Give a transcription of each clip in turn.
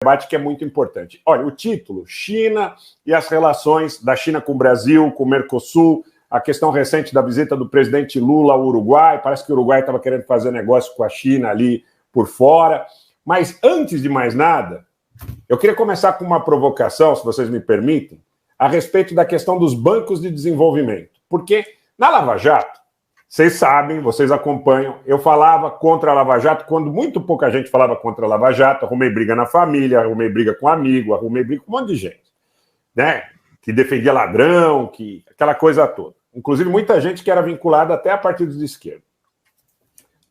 debate que é muito importante. Olha, o título, China e as relações da China com o Brasil, com o Mercosul, a questão recente da visita do presidente Lula ao Uruguai, parece que o Uruguai estava querendo fazer negócio com a China ali por fora. Mas antes de mais nada, eu queria começar com uma provocação, se vocês me permitem, a respeito da questão dos bancos de desenvolvimento. Porque na Lava Jato, vocês sabem, vocês acompanham, eu falava contra a Lava Jato quando muito pouca gente falava contra a Lava Jato, arrumei briga na família, arrumei briga com amigo, arrumei briga com um monte de gente, né? Que defendia ladrão, que aquela coisa toda. Inclusive muita gente que era vinculada até a partidos de esquerda.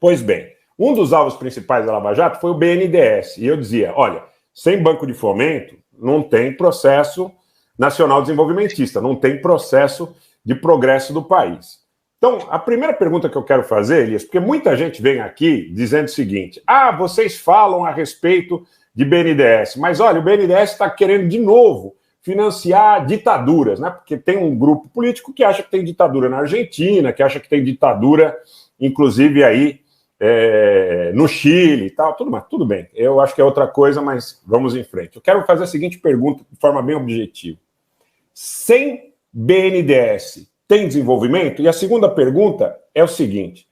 Pois bem, um dos alvos principais da Lava Jato foi o BNDES. E eu dizia, olha, sem banco de fomento não tem processo nacional desenvolvimentista, não tem processo de progresso do país. Então, a primeira pergunta que eu quero fazer, Elias, porque muita gente vem aqui dizendo o seguinte, vocês falam a respeito de BNDES, mas olha, o BNDES está querendo de novo financiar ditaduras, né? Porque tem um grupo político que acha que tem ditadura na Argentina, que acha que tem ditadura, inclusive aí no Chile e tal, tudo bem. Eu acho que é outra coisa, mas vamos em frente. Eu quero fazer a seguinte pergunta de forma bem objetiva. Sem BNDES, tem desenvolvimento? E a segunda pergunta é o seguinte,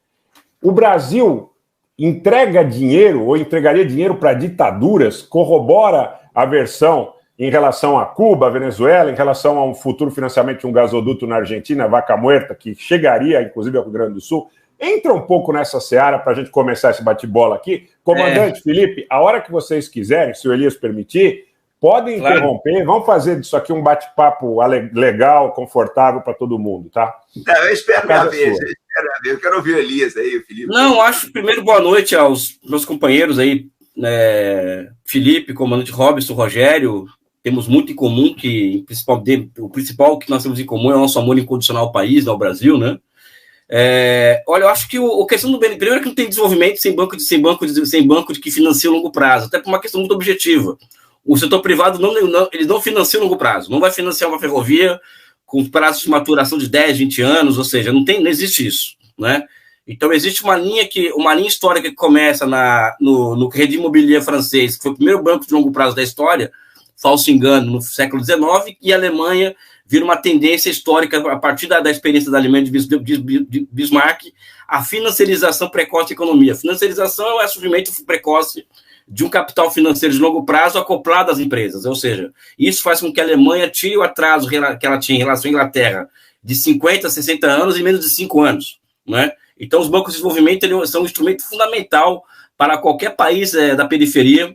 o Brasil entrega dinheiro ou entregaria dinheiro para ditaduras, corrobora a versão em relação a Cuba, Venezuela, em relação a um futuro financiamento de um gasoduto na Argentina, Vaca Muerta, que chegaria, inclusive, ao Rio Grande do Sul. Entra um pouco nessa seara para a gente começar esse bate-bola aqui. Comandante Felipe, a hora que vocês quiserem, se o Elias permitir, podem interromper. Vamos fazer disso aqui um bate-papo legal, confortável para todo mundo, tá? Eu espero minha vez. Eu quero ouvir o Elias aí, o Felipe. Não, acho, primeiro, boa noite aos meus companheiros aí, Felipe, comandante Robson, Rogério. Temos muito em comum, o principal que nós temos em comum é o nosso amor incondicional ao país, ao Brasil, né? Olha, eu acho que a questão do BNDES, primeiro é que não tem desenvolvimento sem banco de que financia a longo prazo, até por uma questão muito objetiva. O setor privado ele não financia a longo prazo, não vai financiar uma ferrovia com prazos de maturação de 10, 20 anos, ou seja, não existe isso, né? Então existe uma linha histórica que começa no Crédit Imobilier francês, que foi o primeiro banco de longo prazo da história, falso engano, no século XIX, e a Alemanha vira uma tendência histórica, a partir da experiência da Alemanha de Bismarck, a financiarização precoce da economia. A financiarização é o surgimento precoce de um capital financeiro de longo prazo acoplado às empresas, ou seja, isso faz com que a Alemanha tire o atraso que ela tinha em relação à Inglaterra de 50, 60 anos em menos de 5 anos, né? Então, os bancos de desenvolvimento são um instrumento fundamental para qualquer país da periferia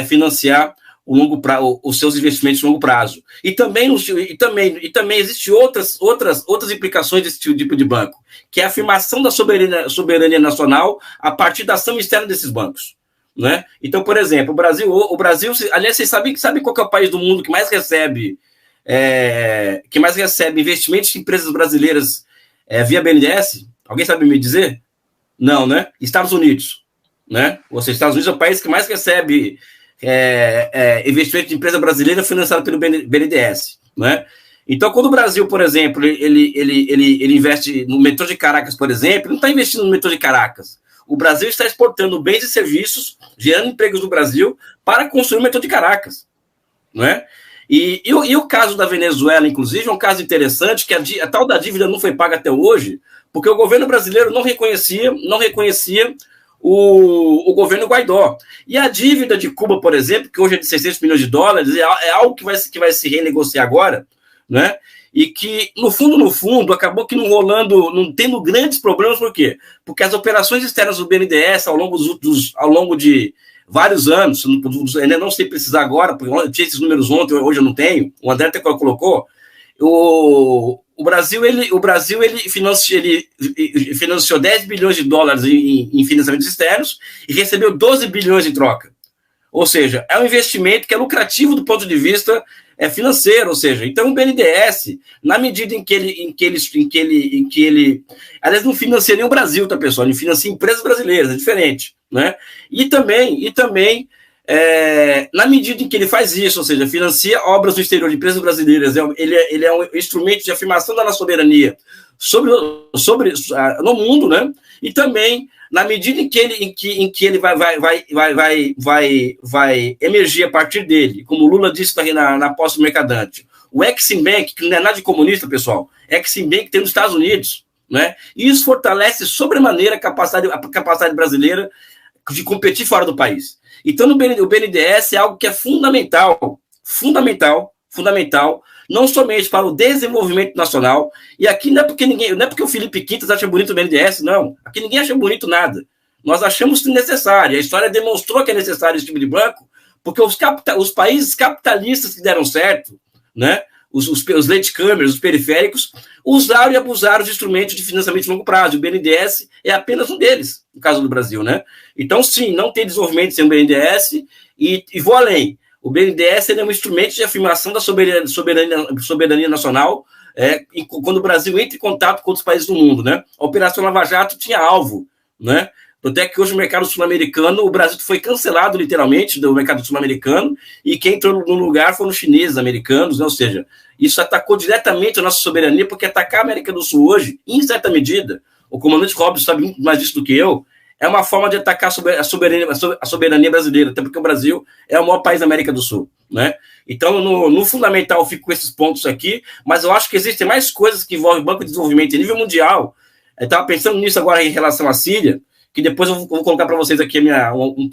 financiar os seus investimentos de longo prazo. E também existem outras implicações desse tipo de banco, que é a afirmação da soberania nacional a partir da ação externa desses bancos, né? Então, por exemplo, o Brasil, aliás, vocês sabem qual que é o país do mundo que mais recebe investimentos de empresas brasileiras via BNDES? Alguém sabe me dizer? Não, né? Estados Unidos, né? Ou seja, Estados Unidos é o país que mais recebe investimento de empresa brasileira financiado pelo BNDES, né? Então, quando o Brasil, por exemplo, ele investe no metrô de Caracas, por exemplo, não está investindo no metrô de Caracas. O Brasil está exportando bens e serviços, gerando empregos no Brasil para construir o metrô de Caracas, né? E o caso da Venezuela, inclusive, é um caso interessante, que a tal da dívida não foi paga até hoje, porque o governo brasileiro não reconhecia o governo Guaidó. E a dívida de Cuba, por exemplo, que hoje é de 600 milhões de dólares, é algo que vai se renegociar agora, né? E que, no fundo, acabou que não tendo grandes problemas. Por quê? Porque as operações externas do BNDES, ao longo de vários anos, ainda não sei precisar agora, porque eu tinha esses números ontem, hoje eu não tenho, o André até colocou, o Brasil financiou 10 bilhões de dólares em financiamentos externos e recebeu 12 bilhões em troca. Ou seja, é um investimento que é lucrativo do ponto de vista financeiro, ou seja, então o BNDES, na medida em que ele aliás, não financia nem o Brasil, tá, pessoal? Ele financia empresas brasileiras, é diferente, né? E também na medida em que ele faz isso, ou seja, financia obras no exterior de empresas brasileiras, ele é um instrumento de afirmação da nossa soberania no mundo, né? E também na medida em que ele vai emergir a partir dele, como o Lula disse na posse do Mercadante, o Exim Bank, que não é nada de comunista, pessoal, Exim Bank tem nos Estados Unidos, né? E isso fortalece sobremaneira a capacidade brasileira de competir fora do país. Então, o BNDES é algo que é fundamental, não somente para o desenvolvimento nacional, e aqui não é porque o Felipe Quintas acha bonito o BNDES, não. Aqui ninguém acha bonito nada. Nós achamos necessário. A história demonstrou que é necessário esse tipo de banco, porque os países capitalistas que deram certo, né, os latecomers, os periféricos, usaram e abusaram de instrumentos de financiamento de longo prazo. O BNDES é apenas um deles, no caso do Brasil, né? Então, sim, não tem desenvolvimento sem o BNDES, e vou além. O BNDES é um instrumento de afirmação da soberania nacional quando o Brasil entra em contato com outros países do mundo, né? A Operação Lava Jato tinha alvo, né? Até que hoje o mercado sul-americano, o Brasil foi cancelado literalmente do mercado sul-americano, e quem entrou no lugar foram os chineses, americanos, né? Ou seja, isso atacou diretamente a nossa soberania, porque atacar a América do Sul hoje, em certa medida, o comandante Robson sabe muito mais disso do que eu, é uma forma de atacar a soberania brasileira, até porque o Brasil é o maior país da América do Sul, né? Então, no fundamental, eu fico com esses pontos aqui, mas eu acho que existem mais coisas que envolvem Banco de Desenvolvimento em nível mundial. Eu estava pensando nisso agora em relação à Síria, que depois eu vou colocar para vocês aqui um ponto.